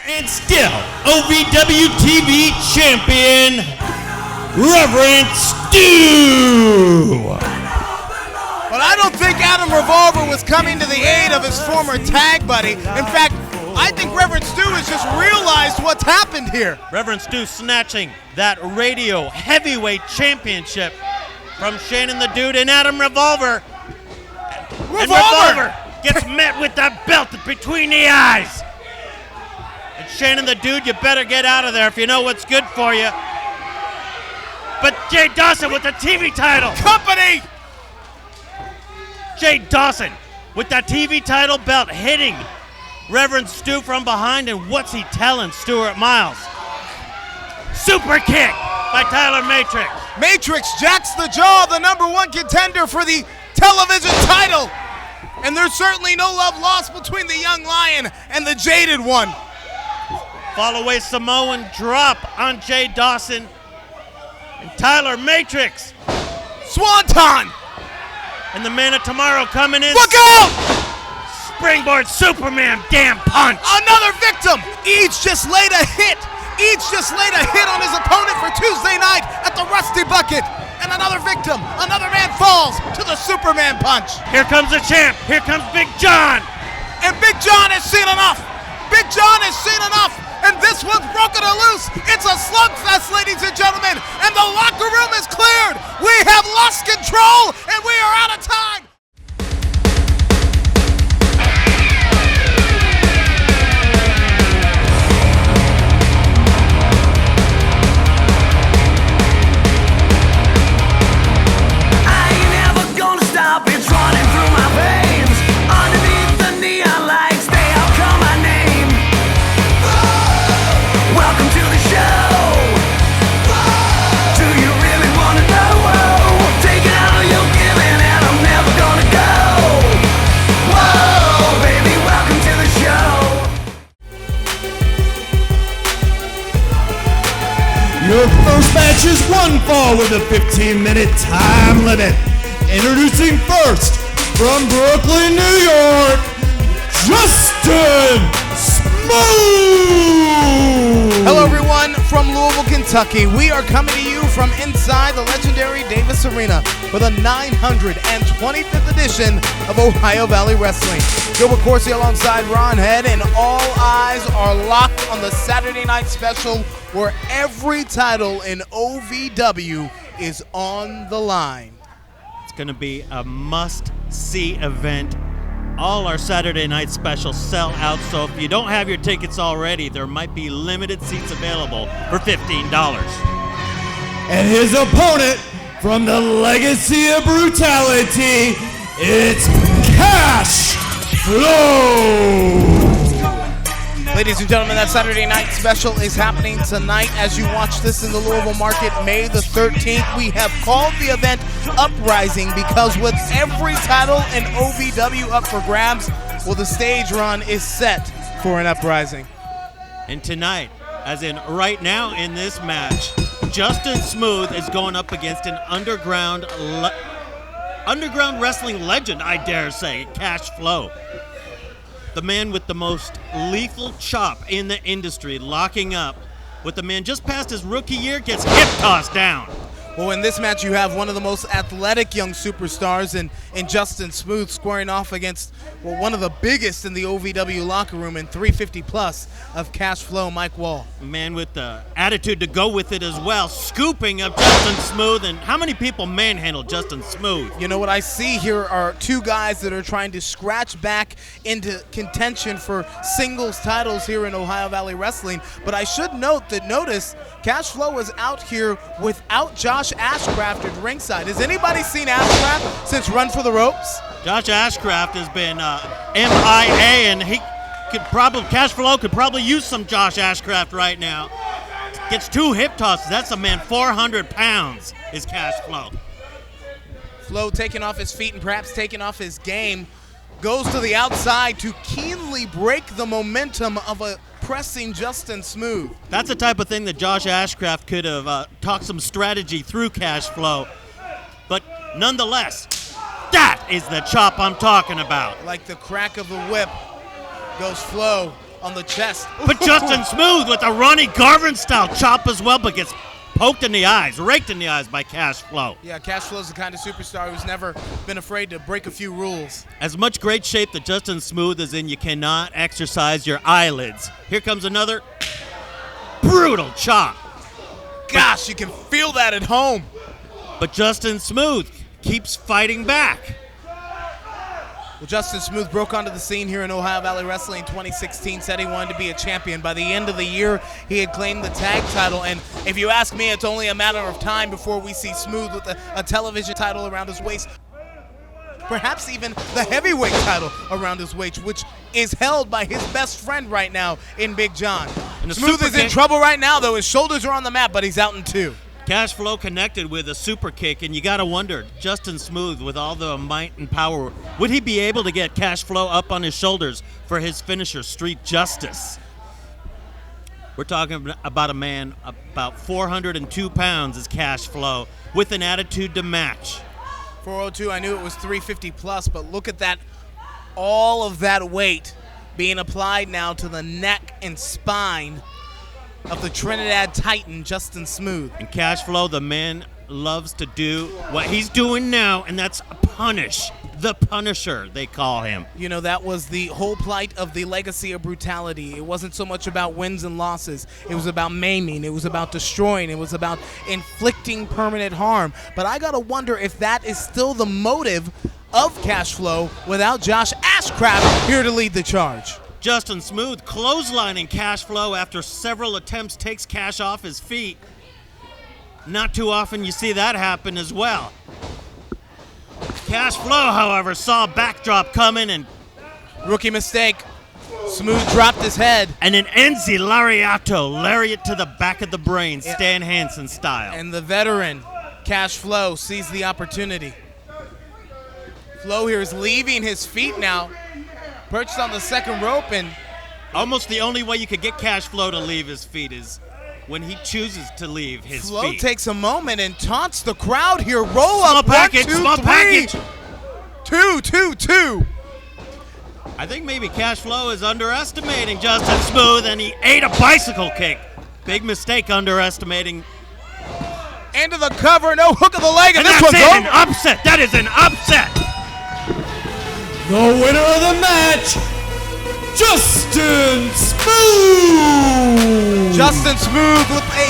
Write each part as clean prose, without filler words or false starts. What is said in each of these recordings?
And still, Ovw TV champion, Reverend Stu. But I don't think Adam Revolver was coming to the aid of his former tag buddy. In fact, I think Reverend Stu has just realized what's happened here. Reverend Stu snatching that radio heavyweight championship from Shannon the Dude and Adam Revolver. And Revolver gets met with that belt between the eyes. And Shannon the Dude, you better get out of there if you know what's good for you. But Jay Dawson with the TV title. Company! Jay Dawson with that TV title belt hitting Reverend Stu from behind, and what's he telling Stuart Miles? Super kick by Tyler Matrix. Matrix jacks the jaw, the #1 contender for the television title. And there's certainly no love lost between the young lion and the jaded one. Fallaway Samoan drop on Jay Dawson. And Tyler Matrix. Swanton! And the man of tomorrow coming in. Look out! Springboard Superman damn punch. Another victim! Each just laid a hit. Each just laid a hit on his opponent for Tuesday night at the Rusty Bucket. And another victim. Another man falls to the Superman punch. Here comes the champ. Here comes Big John. And Big John has seen enough. Big John has seen enough. And this one's broken and loose. It's a slugfest, ladies and gentlemen. And the locker room is cleared. We have lost control, and we are out of time. I ain't never gonna stop. It's running through my veins. Underneath the neon lights, they all call my name. Welcome to the show. Do you really wanna know? Take all you're giving and I'm never gonna go. Whoa, baby, welcome to the show. Your first match is one fall with a 15-minute time limit. Introducing first, from Brooklyn, New York, Justin Smooth! Hello, everyone, from Louisville, Kentucky. We are coming to you from inside the legendary Davis Arena for the 925th edition of Ohio Valley Wrestling. Gilbert Corsi alongside Ron Head, and all eyes are locked on the Saturday night special where every title in OVW is on the line. It's going to be a must-see event. All our Saturday night specials sell out, so if you don't have your tickets already, there might be limited seats available for $15. And his opponent from the Legacy of Brutality, it's Cash Flow! Ladies and gentlemen, that Saturday night special is happening tonight as you watch this in the Louisville market, May the 13th. We have called the event Uprising because with every title in OVW up for grabs, well, the stage run is set for an uprising. And tonight, as in right now in this match, Justin Smooth is going up against an underground wrestling legend, I dare say, Cash Flow. The man with the most lethal chop in the industry, locking up with the man just past his rookie year, gets hip tossed down. Well, in this match, you have one of the most athletic young superstars in Justin Smooth squaring off against, well, one of the biggest in the OVW locker room in 350 plus of Cash Flow, Mike Wall. A man with the attitude to go with it as well, scooping up Justin Smooth. And how many people manhandle Justin Smooth? You know, what I see here are two guys that are trying to scratch back into contention for singles titles here in Ohio Valley Wrestling. But I should note that, Cash Flow is out here without Josh Ashcraft at ringside. Has anybody seen Ashcraft since Run for the Ropes? Josh Ashcraft has been MIA, and Cash Flow could probably use some Josh Ashcraft right now. Gets 2 hip tosses. That's a man 400 pounds is Cash Flow. Flow taking off his feet and perhaps taking off his game. Goes to the outside to keenly break the momentum of a pressing Justin Smooth. That's the type of thing that Josh Ashcraft could have talked some strategy through Cash Flow. But nonetheless, that is the chop I'm talking about. Like the crack of the whip goes Flow on the chest. But Justin Smooth with a Ronnie Garvin-style chop as well, but gets poked in the eyes, raked in the eyes by Cash Flow. Yeah, Cash Flow's the kind of superstar who's never been afraid to break a few rules. As much great shape that Justin Smooth is in, you cannot exercise your eyelids. Here comes another brutal chop. Gosh, you can feel that at home. But Justin Smooth keeps fighting back. Well, Justin Smooth broke onto the scene here in Ohio Valley Wrestling in 2016, said he wanted to be a champion. By the end of the year, he had claimed the tag title, and if you ask me, it's only a matter of time before we see Smooth with a television title around his waist. Perhaps even the heavyweight title around his waist, which is held by his best friend right now in Big John. Smooth is in trouble right now, though. His shoulders are on the mat, but he's out in 2. Cash Flow connected with a super kick, and you got to wonder, Justin Smooth, with all the might and power, would he be able to get Cash Flow up on his shoulders for his finisher, Street Justice? We're talking about a man about 402 pounds is Cash Flow, with an attitude to match. 402, I knew it was 350 plus, but look at that, all of that weight being applied now to the neck and spine of the Trinidad Titan, Justin Smooth. And Cash Flow, the man, loves to do what he's doing now, and that's punish. The Punisher, they call him. You know, that was the whole plight of the legacy of brutality. It wasn't so much about wins and losses. It was about maiming. It was about destroying. It was about inflicting permanent harm. But I got to wonder if that is still the motive of Cash Flow without Josh Ashcraft here to lead the charge. Justin Smooth clotheslining Cash Flow after several attempts, takes Cash off his feet. Not too often you see that happen as well. Cash Flow, however, saw a backdrop coming and rookie mistake. Smooth dropped his head. And an Enzi Lariato, lariat to the back of the brain, Stan Hansen style. And the veteran, Cash Flow, sees the opportunity. Flow here is leaving his feet now, perched on the second rope, and almost the only way you could get Cash Flow to leave his feet is when he chooses to leave his feet. Flow takes a moment and taunts the crowd here. Roll up, small package. 2, 2, 2. I think maybe Cash Flow is underestimating Justin Smooth, and he ate a bicycle kick. Big mistake underestimating. Into the cover, no hook of the leg, and this that's one's over. An upset. That is an upset. The winner of the match, Justin Smooth! Justin Smooth with a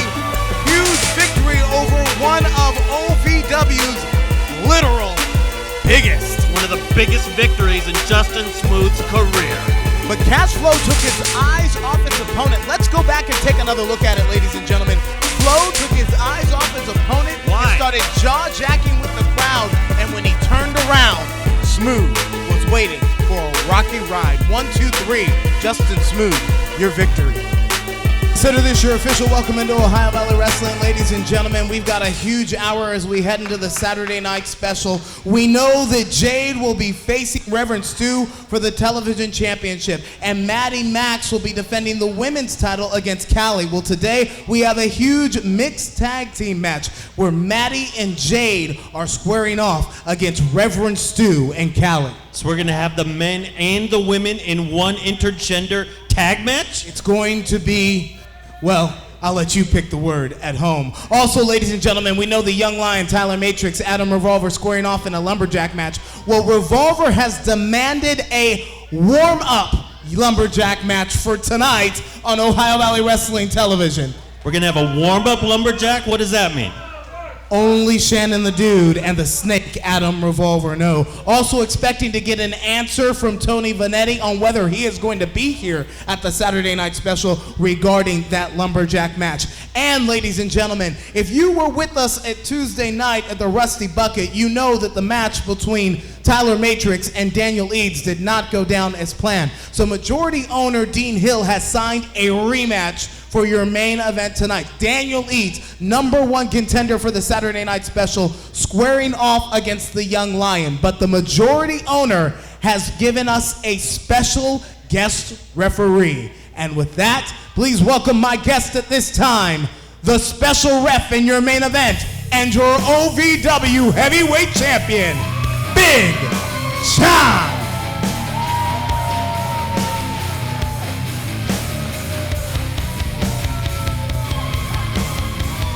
huge victory over one of OVW's literal biggest. One of the biggest victories in Justin Smooth's career. But Cash Flow took his eyes off his opponent. Let's go back and take another look at it, ladies and gentlemen. Flow took his eyes off his opponent and started jaw-jacking with the crowd. And when he turned around, Smooth was waiting for a rocky ride. 1, 2, 3. Justin Smooth, your victory. Consider this your official welcome into Ohio Valley Wrestling, ladies and gentlemen. We've got a huge hour as we head into the Saturday night special. We know that Jade will be facing Reverend Stu for the television championship, and Maddie Max will be defending the women's title against Callie. Well, today we have a huge mixed tag team match where Maddie and Jade are squaring off against Reverend Stu and Callie. So we're going to have the men and the women in one intergender tag match? It's going to be, well, I'll let you pick the word at home. Also, ladies and gentlemen, we know the Young Lion, Tyler Matrix, Adam Revolver squaring off in a lumberjack match. Well, Revolver has demanded a warm-up lumberjack match for tonight on Ohio Valley Wrestling Television. We're going to have a warm-up lumberjack? What does that mean? Only Shannon the Dude and the Snake Adam Revolver know. Also expecting to get an answer from Tony Vanetti on whether he is going to be here at the Saturday night special regarding that lumberjack match. And ladies and gentlemen, if you were with us at Tuesday night at the Rusty Bucket, you know that the match between Tyler Matrix and Daniel Eads did not go down as planned. So majority owner Dean Hill has signed a rematch for your main event tonight. Daniel Eads, #1 contender for the Saturday night special, squaring off against the Young Lion. But the majority owner has given us a special guest referee. And with that, please welcome my guest at this time, the special ref in your main event, and your OVW heavyweight champion, Big John.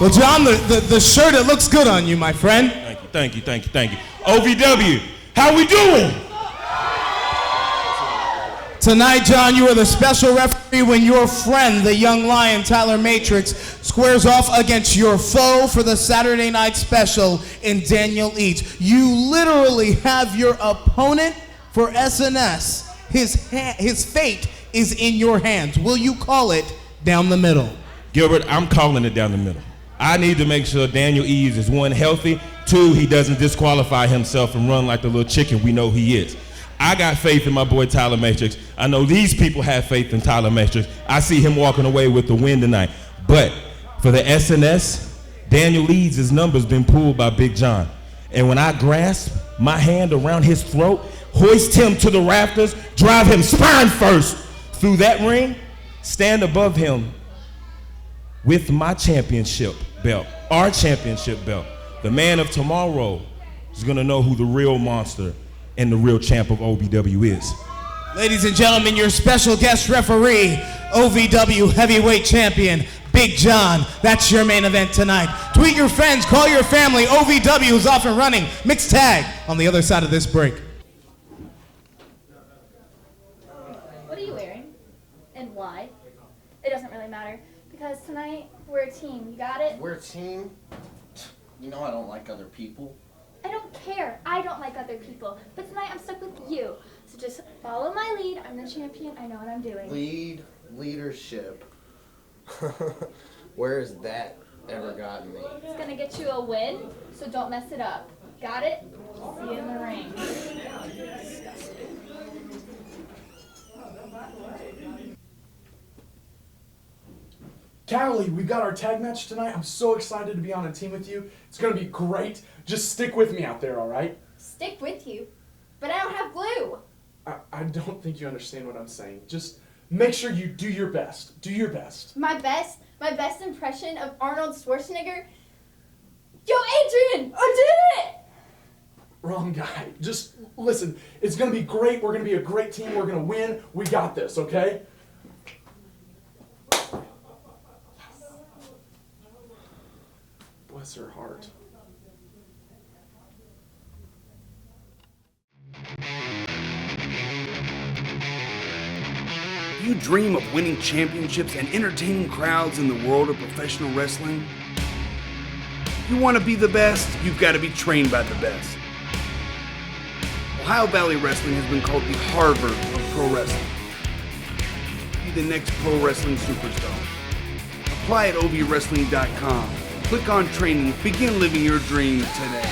Well, John, the shirt, it looks good on you, my friend. Thank you. OVW, how we doing? Tonight, John, you are the special referee when your friend, the young lion, Tyler Matrix, squares off against your foe for the Saturday night special in Daniel Eats. You literally have your opponent for SNS. His fate is in your hands. Will you call it down the middle? Gilbert, I'm calling it down the middle. I need to make sure Daniel Eves is, 1, healthy, 2, he doesn't disqualify himself and run like the little chicken we know he is. I got faith in my boy Tyler Matrix. I know these people have faith in Tyler Matrix. I see him walking away with the win tonight. But for the SNS, Daniel Eves' number's been pulled by Big John. And when I grasp my hand around his throat, hoist him to the rafters, drive him spine first through that ring, stand above him with my championship belt, our championship belt, the man of tomorrow is gonna know who the real monster and the real champ of OVW is. Ladies and gentlemen, your special guest referee, OVW heavyweight champion, Big John. That's your main event tonight. Tweet your friends, call your family. OVW is off and running. Mixed tag on the other side of this break. What are you wearing? And why? It doesn't really matter. Because tonight, we're a team. You got it? We're a team? You know I don't like other people. I don't care. I don't like other people. But tonight, I'm stuck with you. So just follow my lead. I'm the champion. I know what I'm doing. Leadership. Where has that ever gotten me? It's going to get you a win, so don't mess it up. Got it? See you in the ring. Disgusting. Callie, we've got our tag match tonight. I'm so excited to be on a team with you. It's going to be great. Just stick with me out there, all right? Stick with you? But I don't have glue. I don't think you understand what I'm saying. Just make sure you do your best. Do your best. My best impression of Arnold Schwarzenegger? Yo, Adrian! I did it! Wrong guy. Just listen. It's going to be great. We're going to be a great team. We're going to win. We got this, okay? Bless her heart. You dream of winning championships and entertaining crowds in the world of professional wrestling? You want to be the best, you've got to be trained by the best. Ohio Valley Wrestling has been called the Harvard of pro wrestling. Be the next pro wrestling superstar. Apply at ovwrestling.com. Click on training. Begin living your dream today.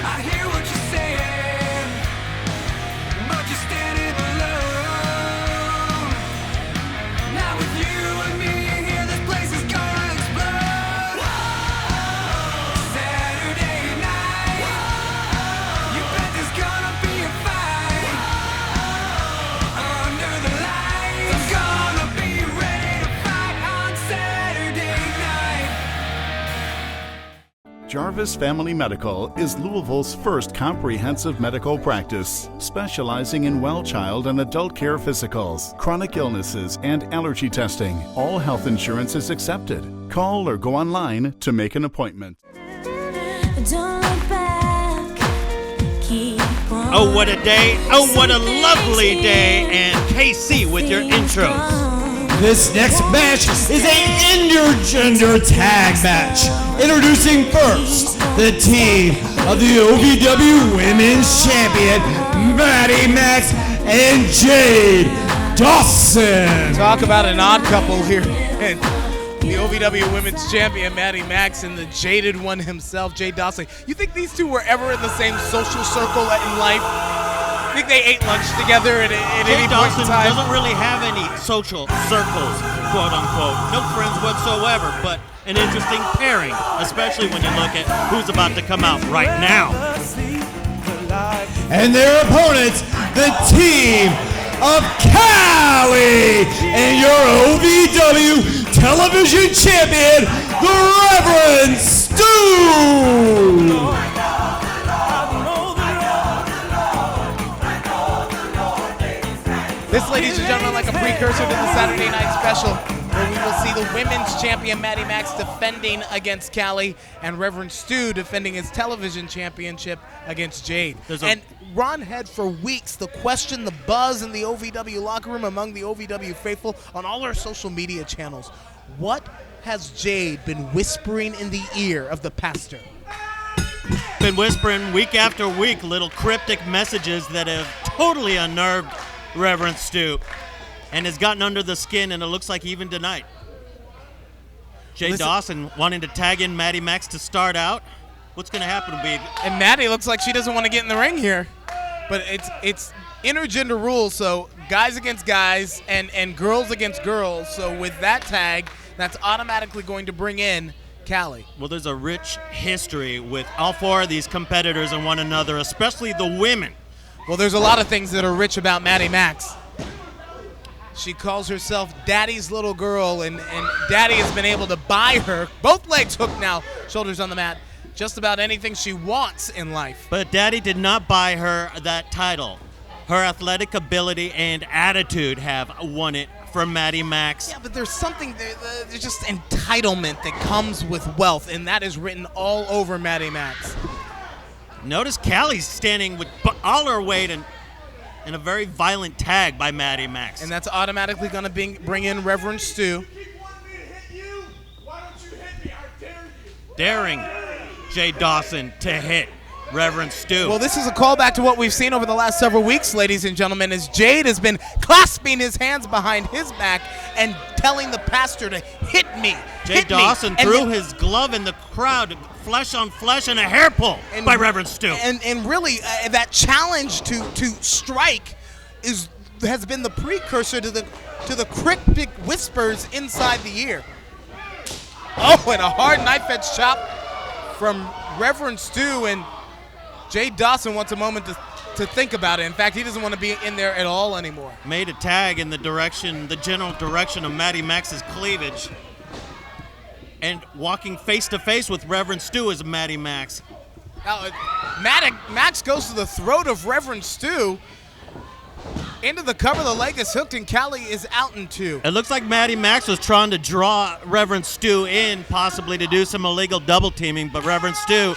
I hear what you're saying, but you're standing alone. Not with you and me here, this place is gonna explode. Saturday night, you bet there's gonna be a fight. Under the lights, I'm gonna be ready to fight on Saturday night. Jarvis Family Medical is Louisville's first comprehensive medical practice, specializing in well child and adult care physicals, chronic illnesses, and allergy testing. All health insurance is accepted. Call or go online to make an appointment. Don't look back. Keep on. Oh, what a day. Oh, what a lovely day. And KC with your intros. This next match is an intergender tag match. Introducing first, the team of the OVW Women's Champion, Maddie Max and Jade Dawson. Talk about an odd couple here. And the OVW Women's Champion, Maddie Max, and the jaded one himself, Jade Dawson. You think these two were ever in the same social circle in life? I think they ate lunch together at any Jade point in Dawson time. doesn't really have any social circles, quote unquote. No friends whatsoever, but an interesting pairing, especially when you look at who's about to come out right now. And their opponents, the team of Cali and your OVW television champion, the Reverend Stu. This, ladies and gentlemen, like a precursor to the Saturday Night Special, where we will see the women's champion Maddie Max defending against Callie, and Reverend Stu defending his television championship against Jade. And Ron had for weeks the question, the buzz in the OVW locker room among the OVW faithful on all our social media channels. What has Jade been whispering in the ear of the pastor? Been whispering week after week little cryptic messages that have totally unnerved Reverend Stu and has gotten under the skin, and it looks like even tonight. Jay Dawson wanting to tag in Maddie Max to start out. What's going to happen, Big? And Maddie looks like she doesn't want to get in the ring here. But it's intergender rules, so guys against guys and girls against girls. So with that tag, that's automatically going to bring in Callie. Well, there's a rich history with all four of these competitors and one another, especially the women. Well, there's a lot of things that are rich about Maddie Max. She calls herself Daddy's little girl, and Daddy has been able to buy her, both legs hooked now, shoulders on the mat, just about anything she wants in life. But Daddy did not buy her that title. Her athletic ability and attitude have won it from Maddie Max. Yeah, but there's something, there's just entitlement that comes with wealth, and that is written all over Maddie Max. Notice Callie's standing with all her weight and a very violent tag by Maddie Max. And that's automatically going to bring in Reverend Stu. Daring Jay Dawson to hit Reverend Stu. Well, this is a callback to what we've seen over the last several weeks, ladies and gentlemen, as Jade has been clasping his hands behind his back and telling the pastor to hit me. Jay Dawson threw his glove in the crowd, flesh on flesh, and a hair pull by Reverend Stu. And really, that challenge to strike has been the precursor to the cryptic whispers inside the ear. Oh, and a hard knife edge chop from Reverend Stu, and Jay Dawson wants a moment to think about it. In fact, he doesn't want to be in there at all anymore. Made a tag in the general direction of Maddie Max's cleavage. And walking face to face with Reverend Stu is Maddie Max. Now, Max goes to the throat of Reverend Stu. Into the cover, the leg is hooked, and Callie is out in two. It looks like Maddie Max was trying to draw Reverend Stu in, possibly to do some illegal double teaming, but Reverend Stu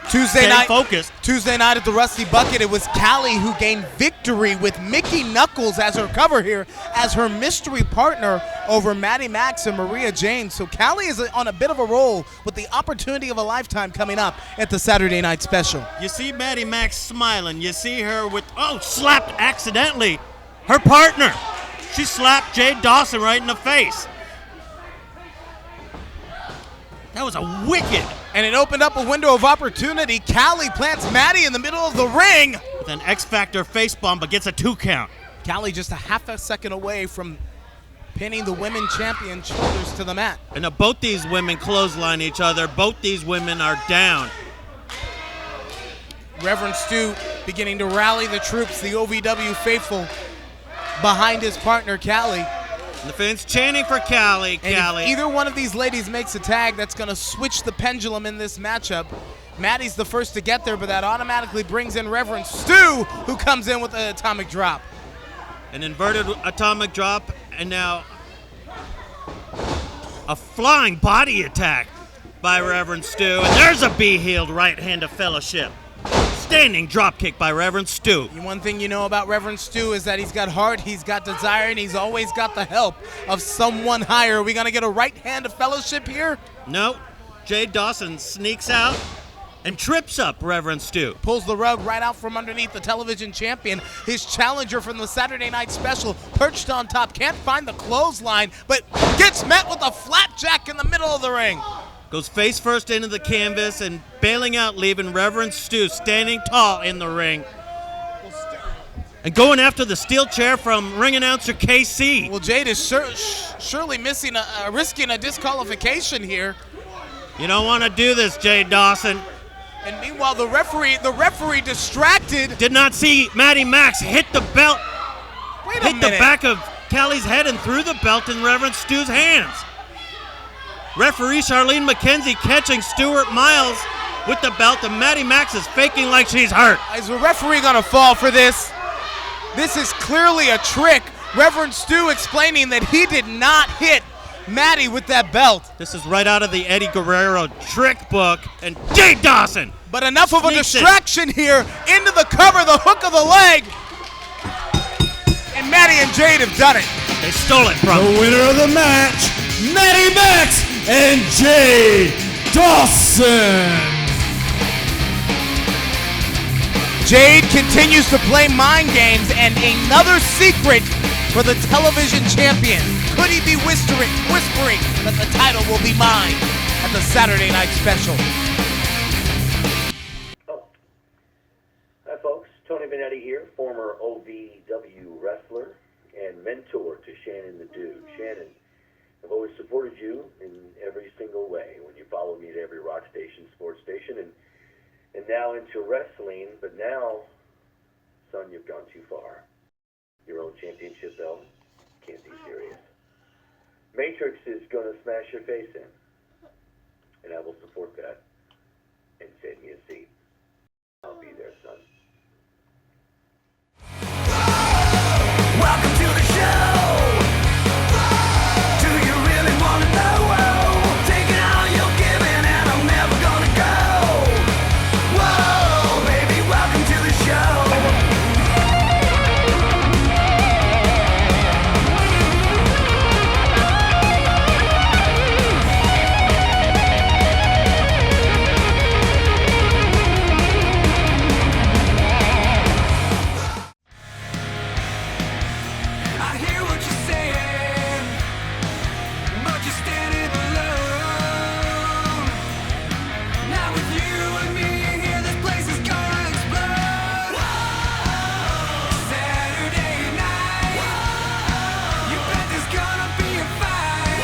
Tuesday night at the Rusty Bucket, it was Callie who gained victory with Mickey Knuckles as her cover here, as her mystery partner over Maddie Max and Maria Jane. So Callie is on a bit of a roll with the opportunity of a lifetime coming up at the Saturday Night Special. You see Maddie Max smiling. You see her with, slapped accidentally her partner. She slapped Jade Dawson right in the face. That was a wicked. And it opened up a window of opportunity. Callie plants Maddie in the middle of the ring. With an X-Factor facepalm, but gets a 2 count. Callie just a half a second away from pinning the women champion shoulders to the mat. And both these women clothesline each other. Both these women are down. Reverend Stu beginning to rally the troops, the OVW faithful, behind his partner, Callie. And the fans chanting for Callie. And if either one of these ladies makes a tag, that's going to switch the pendulum in this matchup. Maddie's the first to get there, but that automatically brings in Reverend Stu, who comes in with an atomic drop. An inverted atomic drop, and now a flying body attack by Reverend Stu. And there's a B-heeled right hand of fellowship. Standing drop kick by Reverend Stu. One thing you know about Reverend Stu is that he's got heart, he's got desire, and he's always got the help of someone higher. Are we going to get a right hand of fellowship here? No. Jade Dawson sneaks out and trips up Reverend Stu. Pulls the rug right out from underneath the television champion. His challenger from the Saturday Night Special, perched on top, can't find the clothesline, but gets met with a flapjack in the middle of the ring. Goes face first into the canvas and bailing out, leaving Reverend Stu standing tall in the ring. And going after the steel chair from ring announcer KC. Well, Jade is surely risking a disqualification here. You don't want to do this, Jade Dawson. And meanwhile, the referee distracted. Did not see Maddie Max hit the belt. Wait a minute. Hit the back of Callie's head and threw the belt in Reverend Stu's hands. Referee Charlene McKenzie catching Stuart Miles with the belt, and Maddie Max is faking like she's hurt. Is the referee going to fall for this? This is clearly a trick. Reverend Stu explaining that he did not hit Matty with that belt. This is right out of the Eddie Guerrero trick book. And Jade Dawson. But enough of a Sneaks distraction here. Into the cover, the hook of the leg. And Matty and Jade have done it. They stole it from The winner of the match, Matty Max and Jade Dawson. Jade continues to play mind games, and another secret for the television champion. Could he be whispering that the title will be mine at the Saturday Night Special? Hi folks, Tony Benetti here, former OVW wrestler and mentor to Shannon the Dude. Shannon, I've always supported you in every single way when you follow me to every rock station, sports station, and now into wrestling, but now, son, you've gone too far. Your own championship belt, can't be serious. Matrix is going to smash your face in, and I will support that and save me a seat. I'll be there, son. Welcome to the show. Do you really want to know? Taking all you're giving and I'm never gonna go. Whoa, baby, welcome to the show. I hear what you're saying, but you're standing alone. Not with you and me here, this place is gonna explode. Saturday night, you bet there's gonna be a fight.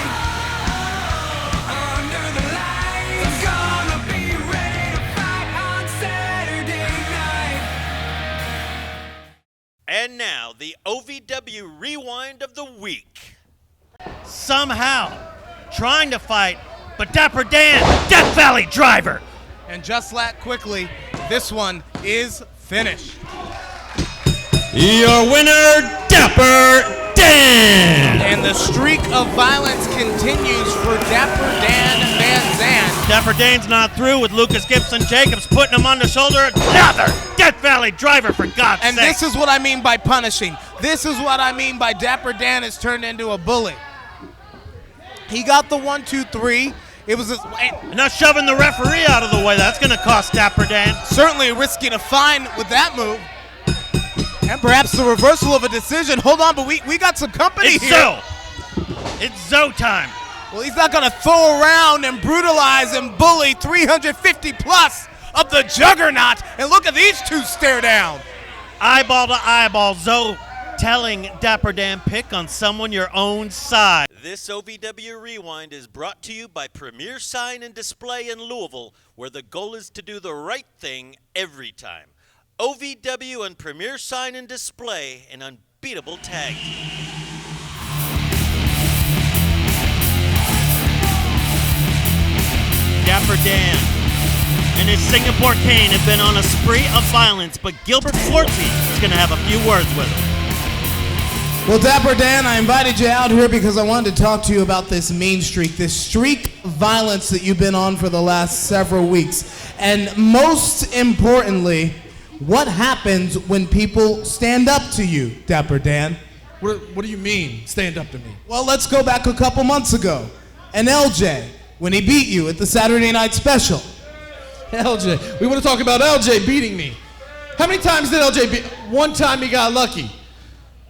Under the lights, I'm gonna be ready to fight on Saturday night. And now, the OVW Rewind of the Week. Somehow, trying to fight, but Dapper Dan, Death Valley Driver. And just that quickly, this one is finished. Your winner, Dapper Dan. And the streak of violence continues for Dapper Dan Van Zandt. Dapper Dan's not through with Lucas Gibson Jacobs putting him on the shoulder. Another Death Valley Driver, for God's sake. And this is what I mean by punishing. This is what I mean by Dapper Dan has turned into a bully. He got the 1, 2, 3. It was not shoving the referee out of the way. That's going to cost Dapper Dan. Certainly risking a fine with that move. And perhaps the reversal of a decision. Hold on, but we got some company It's here. Zoe. It's Zoe time. Well, he's not going to throw around and brutalize and bully 350 plus of the Juggernaut. And look at these two stare down. Eyeball to eyeball, Zoe telling Dapper Dan, pick on someone your own side. This OVW Rewind is brought to you by Premier Sign and Display in Louisville, where the goal is to do the right thing every time. OVW and Premier Sign and Display, an unbeatable tag team. Dapper Dan and his Singapore Cane have been on a spree of violence, but Gilbert Schwartzy is going to have a few words with him. Well, Dapper Dan, I invited you out here because I wanted to talk to you about this mean streak, this streak of violence that you've been on for the last several weeks. And most importantly, what happens when people stand up to you, Dapper Dan? What do you mean, stand up to me? Well, let's go back a couple months ago. And LJ, when he beat you at the Saturday Night Special. LJ, we want to talk about LJ beating me. How many times did LJ beat? One time he got lucky.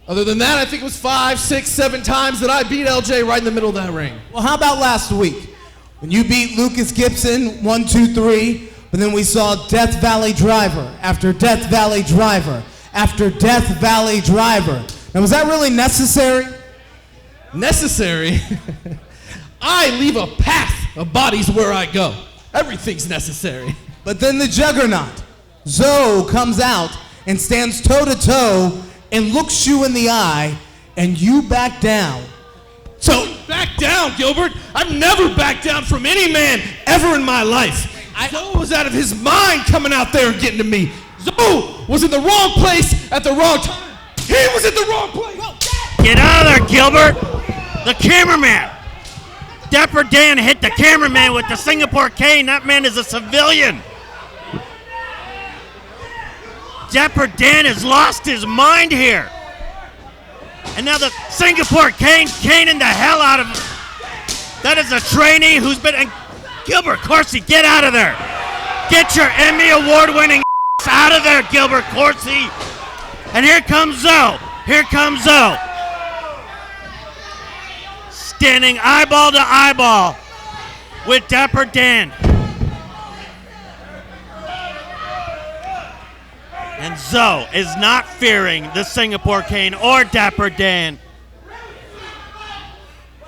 Other than that, I think it was 5, 6, 7 times that I beat LJ right in the middle of that ring. Well, how about last week? When you beat Lucas Gibson, 1, 2, 3, but then we saw Death Valley Driver after Death Valley Driver after Death Valley Driver. Now, was that really necessary? Necessary? I leave a path of bodies where I go. Everything's necessary. But then the Juggernaut, Zoe, comes out and stands toe-to-toe and looks you in the eye, and you back down. So, back down, Gilbert? I've never backed down from any man ever in my life. Zoe was out of his mind coming out there and getting to me. Zoe was in the wrong place at the wrong time. He was in the wrong place. Get out of there, Gilbert. The cameraman. Dapper Dan hit the cameraman with the Singapore cane. That man is a civilian. Dapper Dan has lost his mind here. And now the Singapore cane caning the hell out of him. That is a trainee who's been... And Gilbert Corsi, get out of there. Get your Emmy Award-winning out of there, Gilbert Corsi. And here comes Zoe. Here comes Zoe. Standing eyeball to eyeball with Dapper Dan. And Zoe is not fearing the Singapore cane or Dapper Dan.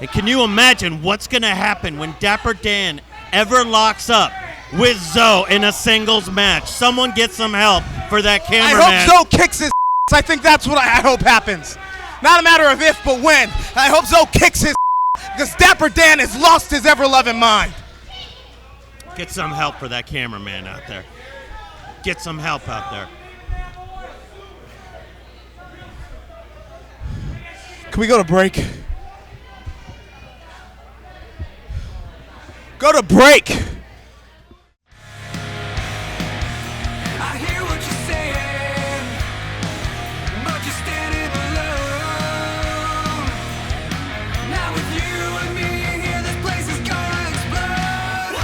And can you imagine what's going to happen when Dapper Dan ever locks up with Zoe in a singles match? Someone get some help for that cameraman. I hope Zoe kicks his I think that's what I hope happens. Not a matter of if, but when. I hope Zoe kicks his because Dapper Dan has lost his ever-loving mind. Get some help for that cameraman out there. Get some help out there. Can we go to break? Go to break. I hear what you're saying, but you're standing alone. Not with you and me here, this place is gonna explode.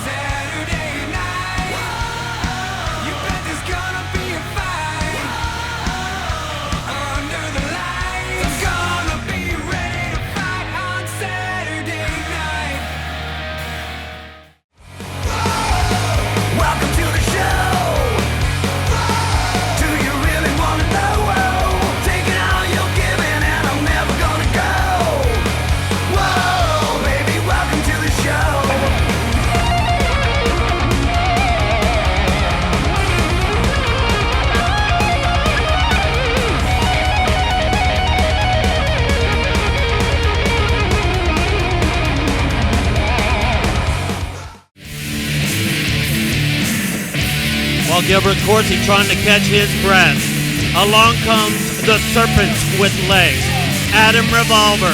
Saturday night, you bet there's gonna be a fight. Under the lights, I'm gonna be ready to fight on Saturday night. Welcome to the show. Do you really want to know? Taking all you're giving and I'm never gonna go. Whoa, baby, welcome to the show. While Gilbert Corsi trying to catch his breath, along comes the Serpents with Legs, Adam Revolver,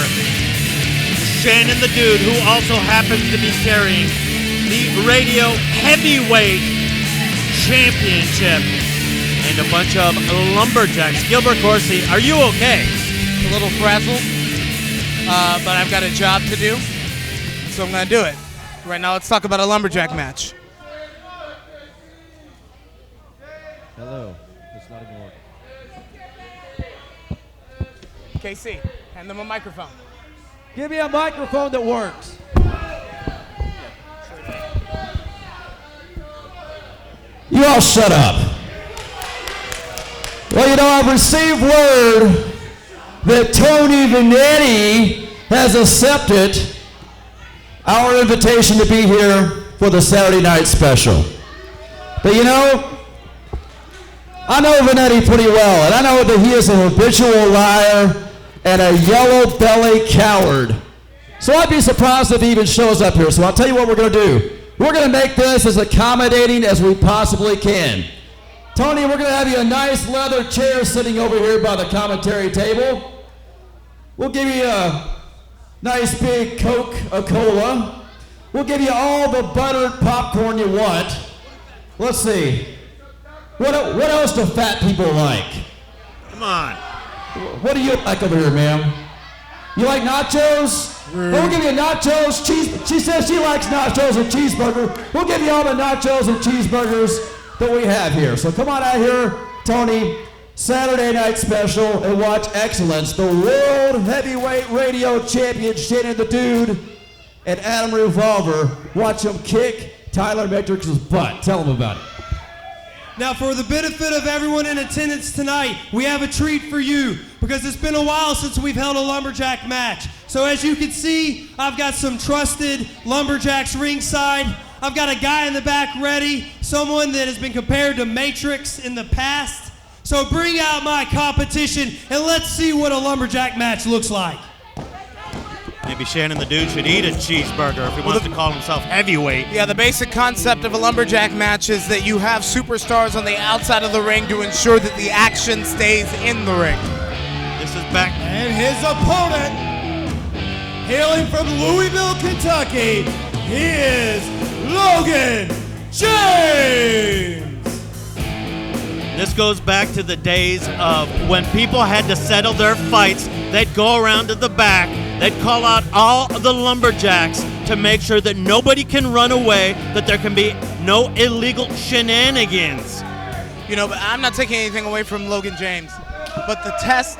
Shannon the Dude, who also happens to be carrying the Radio Heavyweight Championship, and a bunch of lumberjacks. Gilbert Corsi, are you okay? A little frazzled, but I've got a job to do, so I'm gonna do it. Right now, let's talk about a lumberjack match. Hello. It's not even working. KC, hand them a microphone. Give me a microphone that works. You all shut up. Well, you know, I've received word that Tony Vanetti has accepted our invitation to be here for the Saturday night special. But you know, I know Vanetti pretty well, and I know that he is a habitual liar and a yellow belly coward. So I'd be surprised if he even shows up here. So I'll tell you what we're going to do. We're going to make this as accommodating as we possibly can. Tony, we're going to have you a nice leather chair sitting over here by the commentary table. We'll give you a nice big Coca-Cola. We'll give you all the buttered popcorn you want. Let's see. What else do fat people like? Come on. What do you like over here, ma'am? You like nachos? We'll give you nachos. She says she likes nachos and cheeseburger. We'll give you all the nachos and cheeseburgers that we have here. So come on out here, Tony. Saturday night special and watch excellence. The World Heavyweight Radio Champion Shannon the Dude and Adam Revolver. Watch him kick Tyler Matrix's butt. Tell him about it. Now, for the benefit of everyone in attendance tonight, we have a treat for you because it's been a while since we've held a lumberjack match. So as you can see, I've got some trusted lumberjacks ringside. I've got a guy in the back ready, someone that has been compared to Matrix in the past. So bring out my competition and let's see what a lumberjack match looks like. Maybe Shannon the Dude should eat a cheeseburger if he wants to call himself heavyweight. Yeah, the basic concept of a lumberjack match is that you have superstars on the outside of the ring to ensure that the action stays in the ring. This is back. And his opponent, hailing from Louisville, Kentucky, he is Logan James. This goes back to the days of when people had to settle their fights. They'd go around to the back. They'd call out all the lumberjacks to make sure that nobody can run away, that there can be no illegal shenanigans. You know, but I'm not taking anything away from Logan James. But the test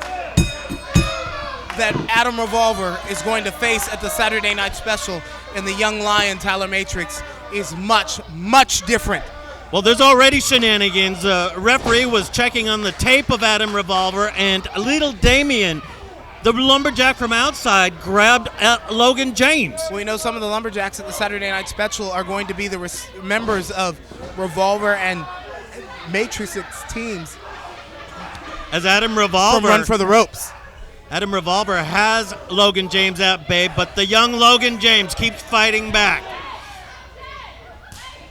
that Adam Revolver is going to face at the Saturday Night Special in the Young Lion Tyler Matrix is much, much different. Well, there's already shenanigans. Referee was checking on the tape of Adam Revolver, and Little Damien, the lumberjack from outside, grabbed at Logan James. We know some of the lumberjacks at the Saturday Night Special are going to be the members of Revolver and Matrix's teams. As Adam Revolver run for the ropes. Adam Revolver has Logan James at bay, but the young Logan James keeps fighting back.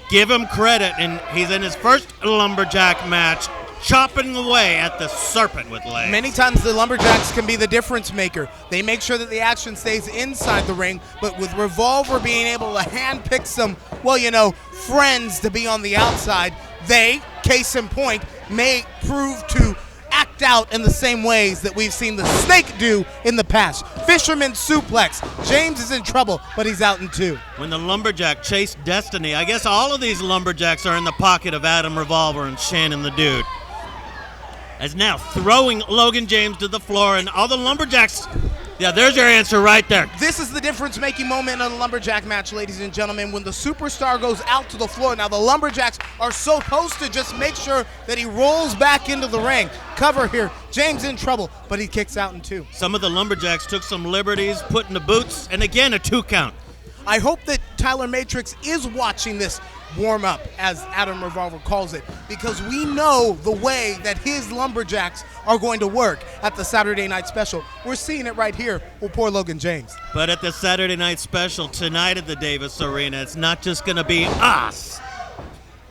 Give him credit, and he's in his first lumberjack match, chopping away at the serpent with legs. Many times the lumberjacks can be the difference maker. They make sure that the action stays inside the ring, but with Revolver being able to handpick some, well, you know, friends to be on the outside, they, case in point, may prove to act out in the same ways that we've seen the Snake do in the past. Fisherman suplex. James is in trouble, but he's out in 2. When the lumberjack chased Destiny, I guess all of these lumberjacks are in the pocket of Adam Revolver and Shannon the Dude. As now throwing Logan James to the floor, and all the lumberjacks. Yeah, there's your answer right there. This is the difference-making moment in a lumberjack match, ladies and gentlemen, when the superstar goes out to the floor. Now, the lumberjacks are supposed to just make sure that he rolls back into the ring. Cover here. James in trouble, but he kicks out in 2. Some of the lumberjacks took some liberties, put in the boots, and again, a 2 count. I hope that Tyler Matrix is watching this warm-up, as Adam Revolver calls it, because we know the way that his lumberjacks are going to work at the Saturday Night Special. We're seeing it right here with poor Logan James. But at the Saturday Night Special tonight at the Davis Arena, it's not just going to be us.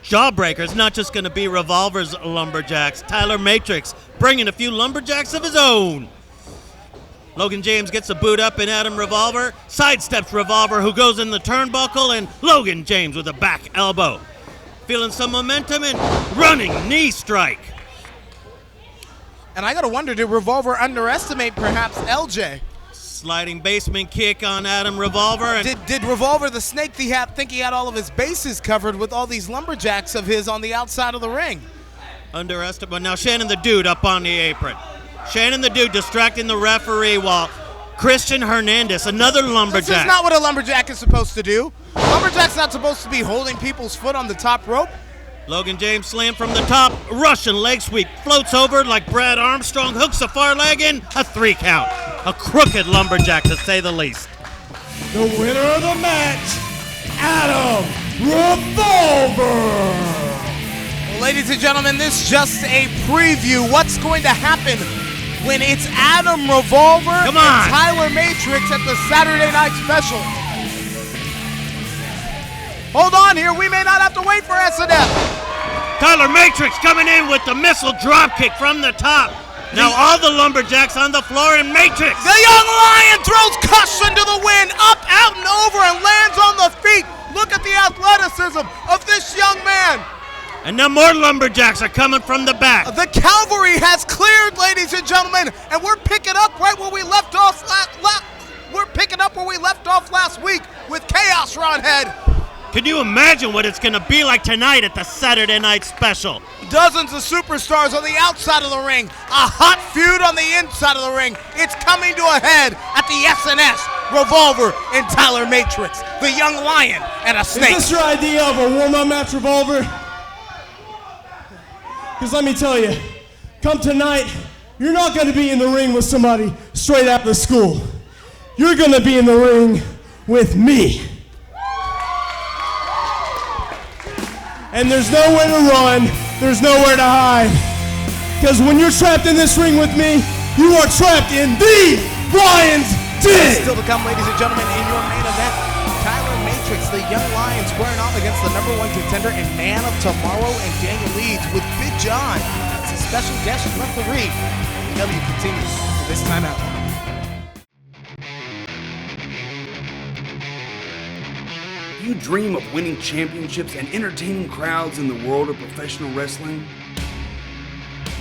Jawbreaker, it's not just going to be Revolver's lumberjacks. Tyler Matrix bringing a few lumberjacks of his own. Logan James gets a boot up in Adam Revolver, sidesteps Revolver, who goes in the turnbuckle, and Logan James with a back elbow. Feeling some momentum and running knee strike. And I got to wonder, did Revolver underestimate perhaps LJ? Sliding basement kick on Adam Revolver. And did Revolver the Snake think he had all of his bases covered with all these lumberjacks of his on the outside of the ring? Underestimate. But now Shannon the Dude up on the apron. Shannon the Dude distracting the referee while Christian Hernandez, another lumberjack. This is not what a lumberjack is supposed to do. Lumberjack's not supposed to be holding people's foot on the top rope. Logan James slammed from the top, Russian leg sweep, floats over like Brad Armstrong, hooks a far leg in, a 3 count. A crooked lumberjack, to say the least. The winner of the match, Adam Revolver. Well, ladies and gentlemen, this is just a preview. What's going to happen when it's Adam Revolver and Tyler Matrix at the Saturday Night Special? Hold on here, we may not have to wait for SNF. Tyler Matrix coming in with the missile dropkick from the top. Now all the lumberjacks on the floor and Matrix. The Young Lion throws caution to the wind, up, out, and over, and lands on the feet. Look at the athleticism of this young man. And now more lumberjacks are coming from the back. The cavalry has cleared, ladies and gentlemen, and we're picking up right where we left off last week with Chaos Rodhead. Can you imagine what it's going to be like tonight at the Saturday Night Special? Dozens of superstars on the outside of the ring, a hot feud on the inside of the ring. It's coming to a head at the SNS, Revolver and Tyler Matrix, the Young Lion and a Snake. Is this your idea of a warm-up match, Revolver? Because let me tell you, come tonight, you're not going to be in the ring with somebody straight out of school. You're going to be in the ring with me. And there's nowhere to run, there's nowhere to hide. Because when you're trapped in this ring with me, you are trapped in the Lion's dig. Still to come, ladies and gentlemen, in your main event, Tyler Matrix, the young lion, squaring off against the #1 contender and man of tomorrow, and Daniel Leeds with Big John as a special guest referee. OVW continues for this time out. You dream of winning championships and entertaining crowds in the world of professional wrestling?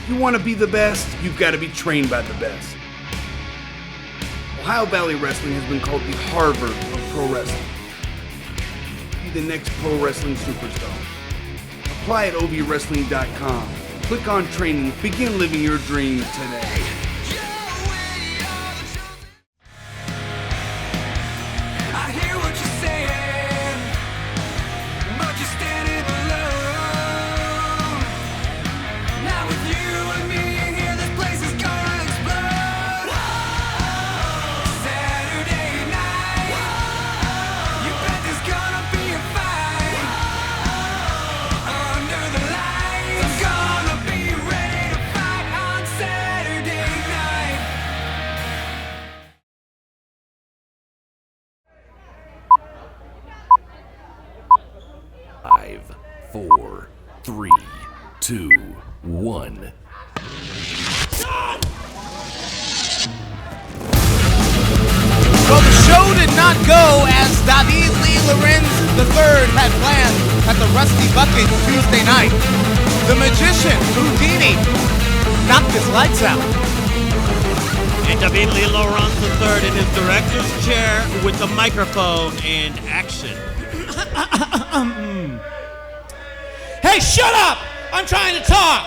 You want to be the best, you've got to be trained by the best. Ohio Valley Wrestling has been called the Harvard of pro wrestling. Be the next pro wrestling superstar. Apply at ovwrestling.com. Click on training. Begin living your dream today. I hear what you're saying, but you're standing alone. Not with you and me here, this place is gonna explode. Saturday night, you bet there's gonna be a fight. Under the lights, I'm gonna be ready to fight on Saturday night. 5, 4, 3, 2, 1. Well, the show did not go as David Lee Lorenz III had planned at the Rusty Bucket Tuesday night. The magician, Houdini, knocked his lights out. And David Lee Lorenz III in his director's chair with the microphone and action. Hey, shut up! I'm trying to talk!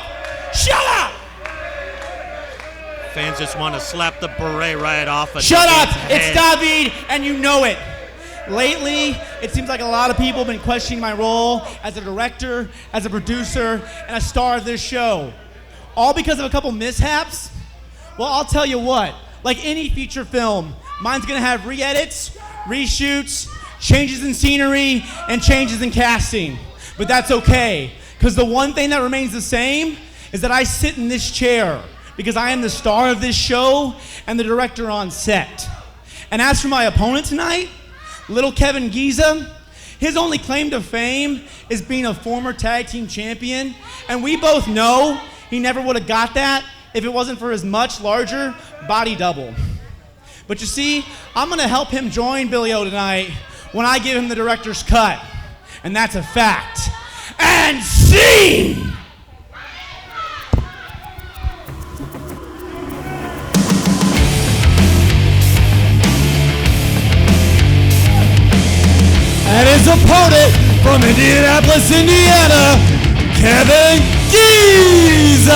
Shut up! Fans just want to slap the beret right off of Shut up! David's It's head. David, and you know it. Lately, it seems like a lot of people have been questioning my role as a director, as a producer, and a star of this show. All because of a couple mishaps? Well, I'll tell you what. Like any feature film, mine's gonna have re-edits, reshoots, changes in scenery, and changes in casting. But that's okay, because the one thing that remains the same is that I sit in this chair because I am the star of this show and the director on set. And as for my opponent tonight, little Kevin Giza, his only claim to fame is being a former tag team champion, and we both know he never would have got that if it wasn't for his much larger body double. But you see, I'm gonna help him join Billy O tonight when I give him the director's cut. And that's a fact. And scene! And his opponent from Indianapolis, Indiana, Kevin Giza.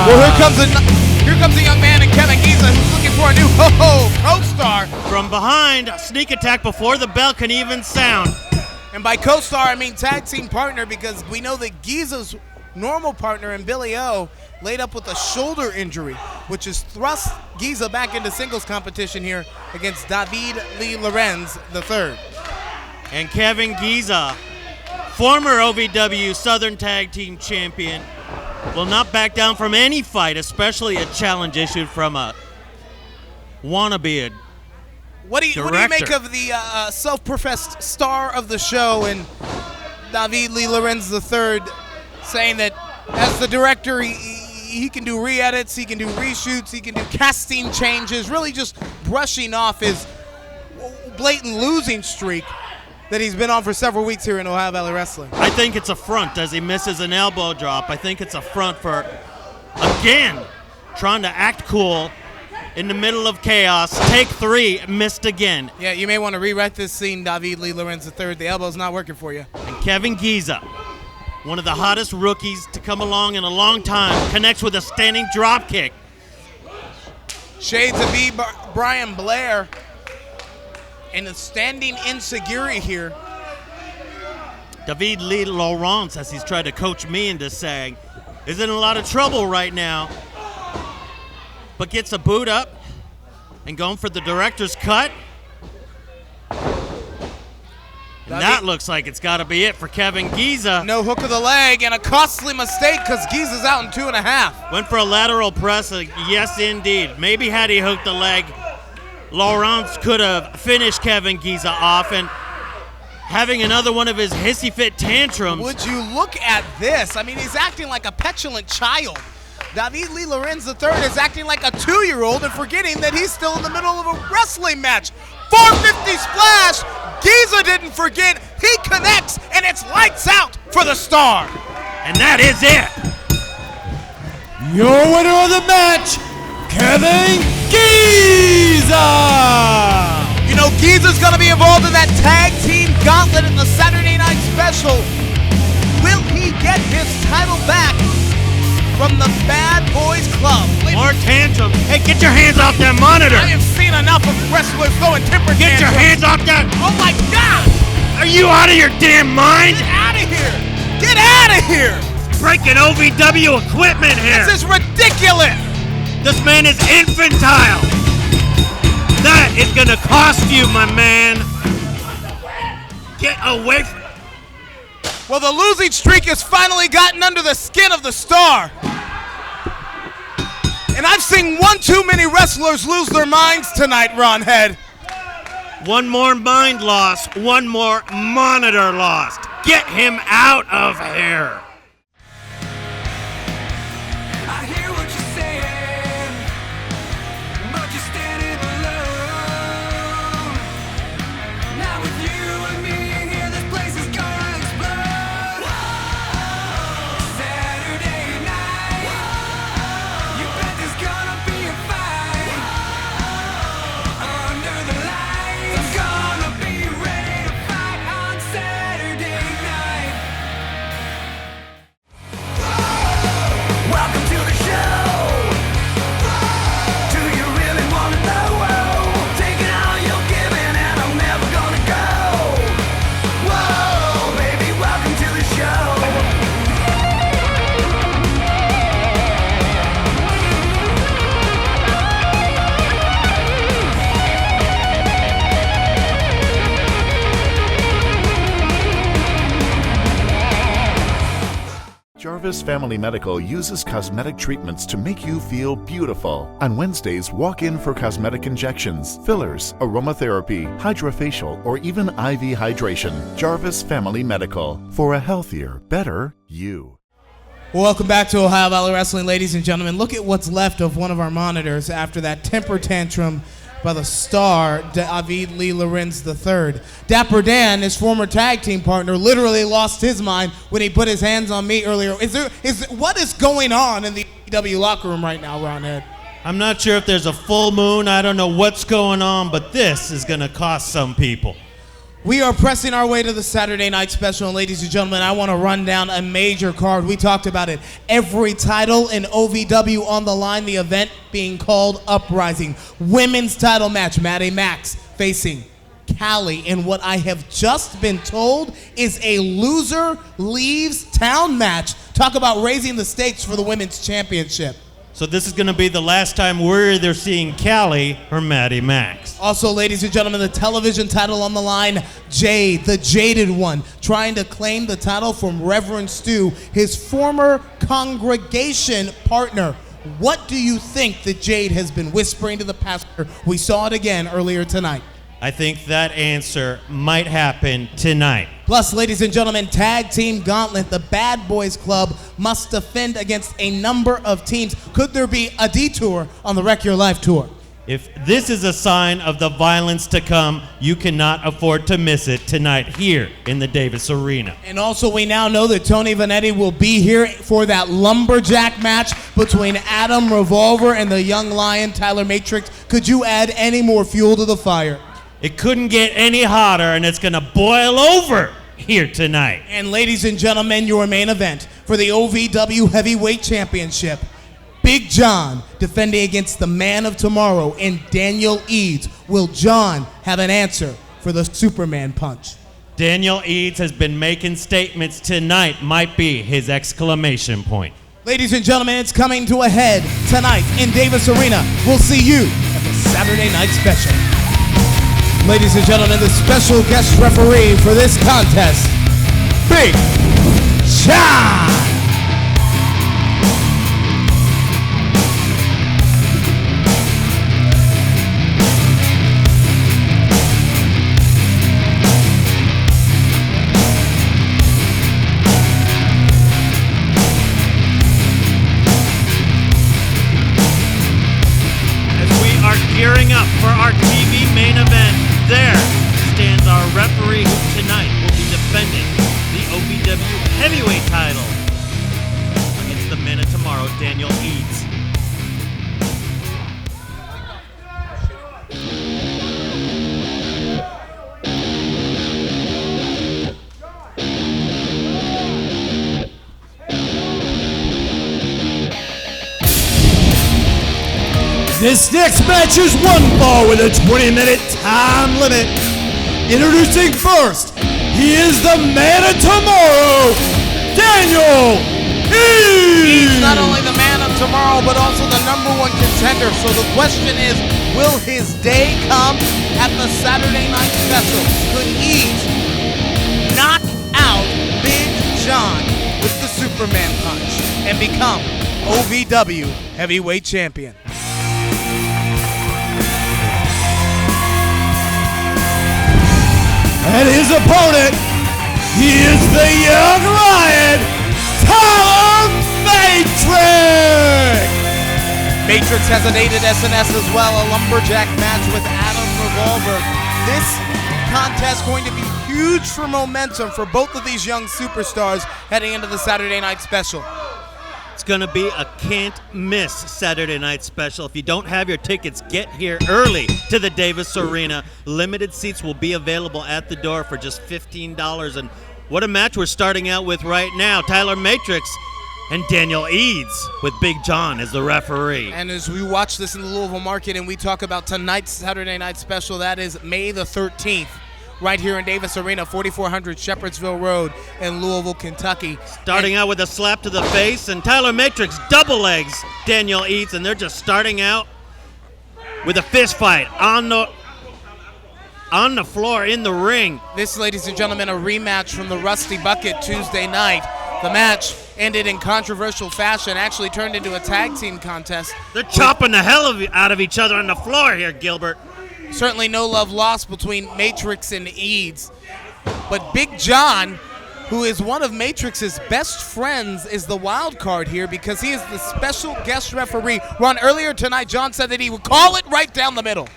Well, here comes a young man in Kevin Giza who's looking for a new co-star. From behind, a sneak attack before the bell can even sound. And by co-star, I mean tag team partner, because we know that Giza's normal partner in Billy O laid up with a shoulder injury, which has thrust Giza back into singles competition here against David Lee Lorenz III. And Kevin Giza, former OVW Southern Tag Team Champion, will not back down from any fight, especially a challenge issued from a wannabe What do you make of the self-professed star of the show and David Lee Lorenz III saying that as the director he can do re-edits, he can do reshoots, he can do casting changes, really just brushing off his blatant losing streak that he's been on for several weeks here in Ohio Valley Wrestling? I think it's a front as he misses an elbow drop. I think it's a front for, again, trying to act cool in the middle of chaos. Take 3, missed again. Yeah, you may want to rewrite this scene, David Lee Lorenz III. The elbow's not working for you. And Kevin Giza, one of the hottest rookies to come along in a long time, connects with a standing drop kick. Shades of Brian Blair and a standing insecurity here. David Lee Lorenz, as he's tried to coach me into saying, is in a lot of trouble right now, but gets a boot up and going for the director's cut. And that looks like it's got to be it for Kevin Giza. No hook of the leg and a costly mistake because Giza's out in 2.5. Went for a lateral press. Yes, indeed. Maybe had he hooked the leg, Lawrence could have finished Kevin Giza off, and having another one of his hissy fit tantrums. Would you look at this? I mean, he's acting like a petulant child. David Lee Lorenz III is acting like a 2-year-old and forgetting that he's still in the middle of a wrestling match. 450 splash. Giza didn't forget. He connects, and it's lights out for the Star. And that is it. Your winner of the match, Kevin Giza! You know, Giza's going to be involved in that tag team gauntlet in the Saturday Night Special. Will he get his title back from the Bad Boys Club? More tantrums. Hey, get your hands off that monitor. I have seen enough of wrestlers throwing temper tantrums. Get your hands off that. Oh my God! Are you out of your damn mind? Get out of here! Get out of here! Breaking OVW equipment here. This is ridiculous! This man is infantile. That is gonna cost you, my man. Get away from. Well, the losing streak has finally gotten under the skin of the Star. And I've seen one too many wrestlers lose their minds tonight, Ron Head. One more mind loss, one more monitor lost. Get him out of here. I hear what you're saying, but you're standing alone. Not with you and me here, this place is gonna explode. Saturday night, you bet there's gonna be a fight. Under the lights, gonna be ready to fight on Saturday night. Welcome to the show. Do you really want to know? Taking all you're giving and I'm never gonna go. Whoa, baby, welcome to the show. Jarvis Family Medical uses cosmetic treatments to make you feel beautiful. On Wednesdays, walk in for cosmetic injections, fillers, aromatherapy, hydrofacial, or even IV hydration. Jarvis Family Medical, for a healthier, better you. Welcome back to Ohio Valley Wrestling, ladies and gentlemen. Look at what's left of one of our monitors after that temper tantrum by the Star, David Lee Lorenz III. Dapper Dan, his former tag team partner, literally lost his mind when he put his hands on me earlier. What is going on in the AEW locker room right now, Ron Ed? I'm not sure if there's a full moon. I don't know what's going on, but this is going to cost some people. We are pressing our way to the Saturday Night Special, and ladies and gentlemen, I want to run down a major card. We talked about it. Every title in OVW on the line, the event being called Uprising. Women's title match, Maddie Max facing Callie, and what I have just been told is a loser leaves town match. Talk about raising the stakes for the women's championship. So this is going to be the last time we're either seeing Callie or Maddie Max. Also, ladies and gentlemen, the television title on the line, Jade, the Jaded One, trying to claim the title from Reverend Stu, his former congregation partner. What do you think that Jade has been whispering to the pastor? We saw it again earlier tonight. I think that answer might happen tonight. Plus, ladies and gentlemen, Tag Team Gauntlet, the Bad Boys Club must defend against a number of teams. Could there be a detour on the Wreck Your Life tour? If this is a sign of the violence to come, you cannot afford to miss it tonight here in the Davis Arena. And also, we now know that Tony Vanetti will be here for that lumberjack match between Adam Revolver and the young lion, Tyler Matrix. Could you add any more fuel to the fire? It couldn't get any hotter, and it's going to boil over here tonight. And ladies and gentlemen, your main event for the OVW Heavyweight Championship. Big John defending against the Man of Tomorrow in Daniel Eads. Will John have an answer for the Superman punch? Daniel Eads has been making statements. Tonight might be his exclamation point. Ladies and gentlemen, it's coming to a head tonight in Davis Arena. We'll see you at the Saturday Night Special. Ladies and gentlemen, the special guest referee for this contest, Big John. gearing up for our TV main event. There stands our referee who tonight will be defending the OVW heavyweight title against the man of tomorrow, Daniel Eads. This next match is one fall with a 20-minute time limit. Introducing first, he is the man of tomorrow, Daniel Eads. He's not only the man of tomorrow, but also the #1 contender. So the question is, will his day come at the Saturday Night Special? Could Eads knock out Big John with the Superman punch and become OVW heavyweight champion? And his opponent, he is the young lion, Tyler Matrix! Matrix has a dated SNS as well, a lumberjack match with Adam Revolver. This contest going to be huge for momentum for both of these young superstars heading into the Saturday Night Special. It's going to be a can't miss Saturday Night Special. If you don't have your tickets, get here early to the Davis Arena. Limited seats will be available at the door for just $15. And what a match we're starting out with right now. Tyler Matrix and Daniel Eads with Big John as the referee. And as we watch this in the Louisville market and we talk about tonight's Saturday Night Special, that is May the 13th. Right here in Davis Arena, 4400 Shepherdsville Road in Louisville, Kentucky. Starting out with a slap to the face, and Tyler Matrix double legs Daniel Eads, and they're just starting out with a fist fight on the floor in the ring. This, ladies and gentlemen, a rematch from the Rusty Bucket Tuesday night. The match ended in controversial fashion, actually turned into a tag team contest. They're chopping the hell out of each other on the floor here, Gilbert. Certainly no love lost between Matrix and Eads. But Big John, who is one of Matrix's best friends, is the wild card here because he is the special guest referee. Ron, earlier tonight, John said that he would call it right down the middle.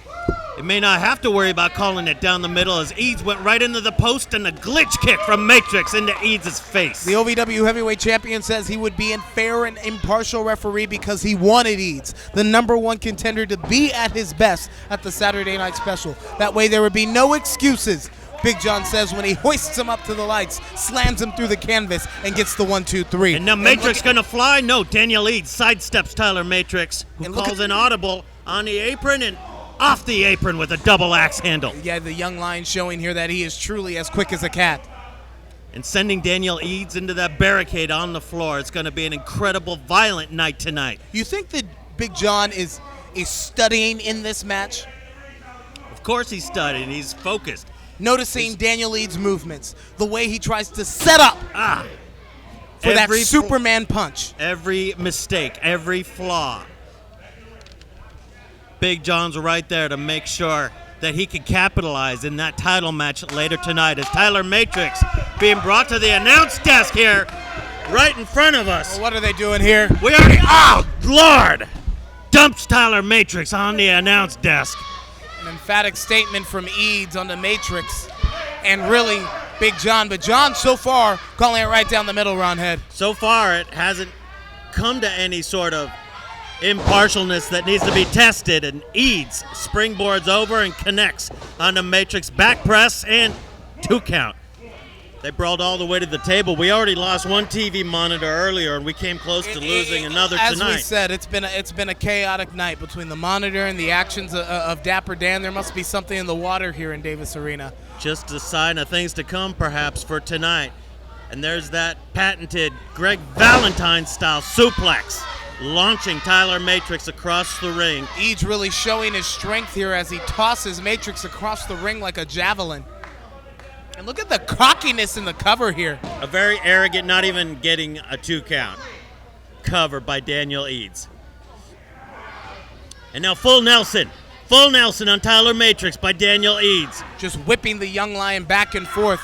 It may not have to worry about calling it down the middle as Eads went right into the post and a glitch kick from Matrix into Eads' face. The OVW heavyweight champion says he would be a fair and impartial referee because he wanted Eads, the #1 contender, to be at his best at the Saturday Night Special. That way there would be no excuses, Big John says, when he hoists him up to the lights, slams him through the canvas, and gets the 1, 2, 3. And now Matrix gonna fly? No, Daniel Eads sidesteps Tyler Matrix, who calls an audible on the apron and off the apron with a double axe handle. Yeah, the young lion showing here that he is truly as quick as a cat. And sending Daniel Eads into that barricade on the floor. It's going to be an incredible, violent night tonight. You think that Big John is studying in this match? Of course he's studying. He's focused. Noticing Daniel Eads' movements, the way he tries to set up for that Superman punch. Every mistake, every flaw. Big John's right there to make sure that he can capitalize in that title match later tonight as Tyler Matrix being brought to the announce desk here right in front of us. Well, what are they doing here? We already, oh, Lord! Dumps Tyler Matrix on the announce desk. An emphatic statement from Eads on the Matrix and really Big John. But John, so far, calling it right down the middle, Ron Head. So far, it hasn't come to any sort of impartialness that needs to be tested, and Eads springboards over and connects on the Matrix back press and 2 count. They brawled all the way to the table. We already lost one TV monitor earlier, and we came close to losing another as tonight. As we said, it's been a chaotic night between the monitor and the actions of Dapper Dan. There must be something in the water here in Davis Arena. Just a sign of things to come, perhaps, for tonight. And there's that patented Greg Valentine-style suplex, launching Tyler Matrix across the ring. Eads really showing his strength here as he tosses Matrix across the ring like a javelin. And look at the cockiness in the cover here. A very arrogant, not even getting a 2 count. Cover by Daniel Eads. And now full Nelson. Full Nelson on Tyler Matrix by Daniel Eads. Just whipping the young lion back and forth.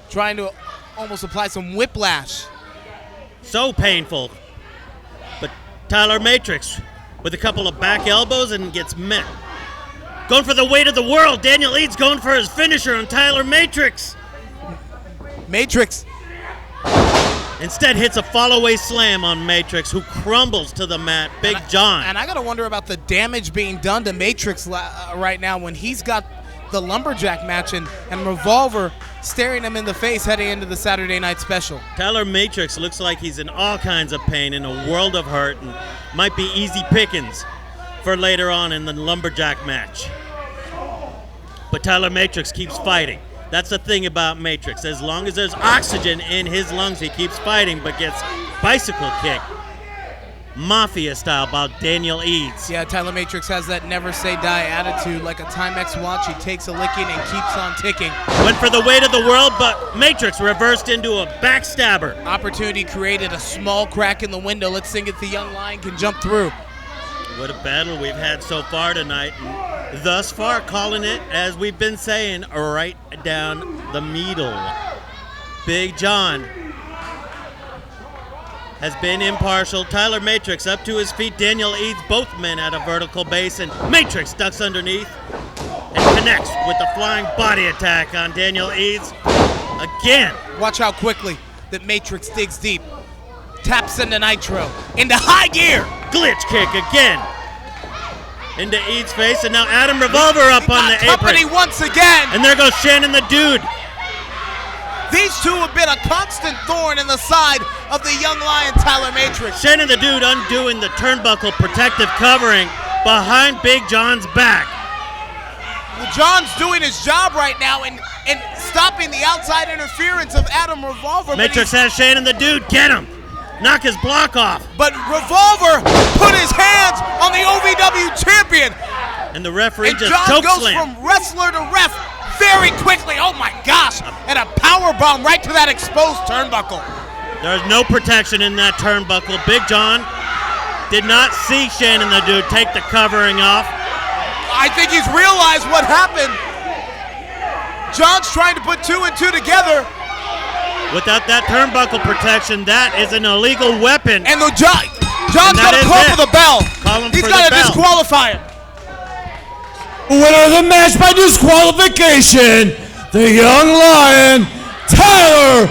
Trying to almost apply some whiplash. So painful. But Tyler Matrix with a couple of back elbows and gets met. Going for the weight of the world. Daniel Eads going for his finisher on Tyler Matrix. Matrix. Instead hits a fall-away slam on Matrix, who crumbles to the mat. Big John. And I got to wonder about the damage being done to Matrix right now when he's got the lumberjack match and Revolver staring him in the face heading into the Saturday night special. Tyler Matrix looks like he's in all kinds of pain, in a world of hurt, and might be easy pickings for later on in the lumberjack match. But Tyler Matrix keeps fighting. That's the thing about Matrix. As long as there's oxygen in his lungs, he keeps fighting, but gets bicycle kicked, Mafia style, by Daniel Eads. Yeah, Tyler Matrix has that never say die attitude. Like a Timex watch, he takes a licking and keeps on ticking. Went for the weight of the world, but Matrix reversed into a backstabber. Opportunity created, a small crack in the window. Let's see if the young lion can jump through. What a battle we've had so far tonight. And thus far, calling it, as we've been saying, right down the middle. Big John has been impartial. Tyler Matrix up to his feet. Daniel Eads, both men at a vertical base, and Matrix ducks underneath and connects with the flying body attack on Daniel Eads again. Watch how quickly that Matrix digs deep. Taps into Nitro, into high gear. Glitch kick again into Eads' face, and now Adam Revolver up on the company apron. Once again. And there goes Shannon the Dude. These two have been a constant thorn in the side of the young lion Tyler Matrix. Shannon the Dude undoing the turnbuckle protective covering behind Big John's back. Well, John's doing his job right now and stopping the outside interference of Adam Revolver. Matrix has Shannon the Dude. Get him. Knock his block off. But Revolver put his hands on the OVW champion. And the referee and just John goes chokeslam. from wrestler to ref very quickly. Oh my gosh. And a power bomb right to that exposed turnbuckle. There's no protection in that turnbuckle. Big John did not see Shannon the Dude take the covering off. I think he's realized what happened. John's trying to put two and two together. Without that turnbuckle protection, that is an illegal weapon. And John's got to call for the bell. He's got to disqualify him. Winner of the match by disqualification, the young lion, Tyler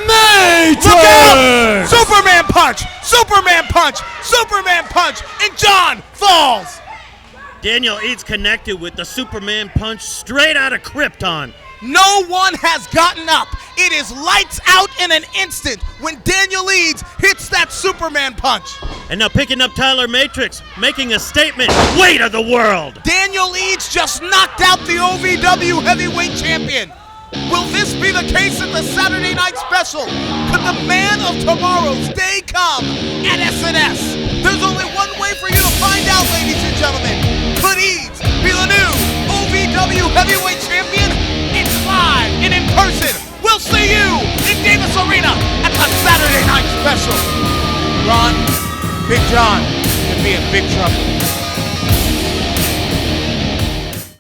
Matrix. Look out! Superman punch! Superman punch! Superman punch! And John falls. Daniel Eads connected with the Superman punch straight out of Krypton. No one has gotten up. It is lights out in an instant when Daniel Eads hits that Superman punch. And now picking up Tyler Matrix, making a statement. Weight of the world. Daniel Eads just knocked out the OVW heavyweight champion. Will this be the case in the Saturday night special? Could the man of tomorrow's day come at SNS? There's only one way for you to find out, ladies and gentlemen. Could Eads be the new OVW heavyweight champion? It's live and in person. We'll see you in Davis Arena at the Saturday night special. Ron, Big John could be in big trouble.